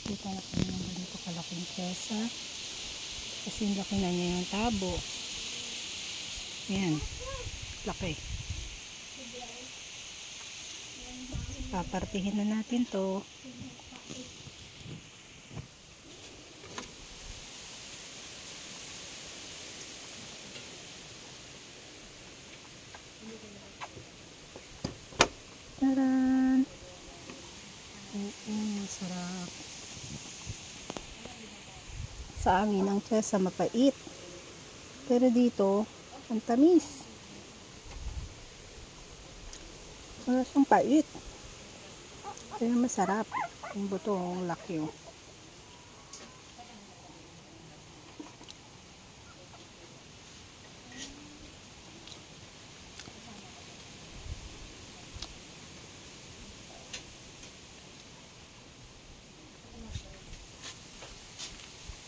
nakakita na kami ng ganito kalaking pyesa. Kasi laki na niya yung tabo. Ayan. Laki. Papartihin na natin to. Taran! Sarap. Sa amin ang pyesa mapait. Pero dito, ang tamis. Parang siyang pait. Kaya masarap. Yung buto, ang laki oh.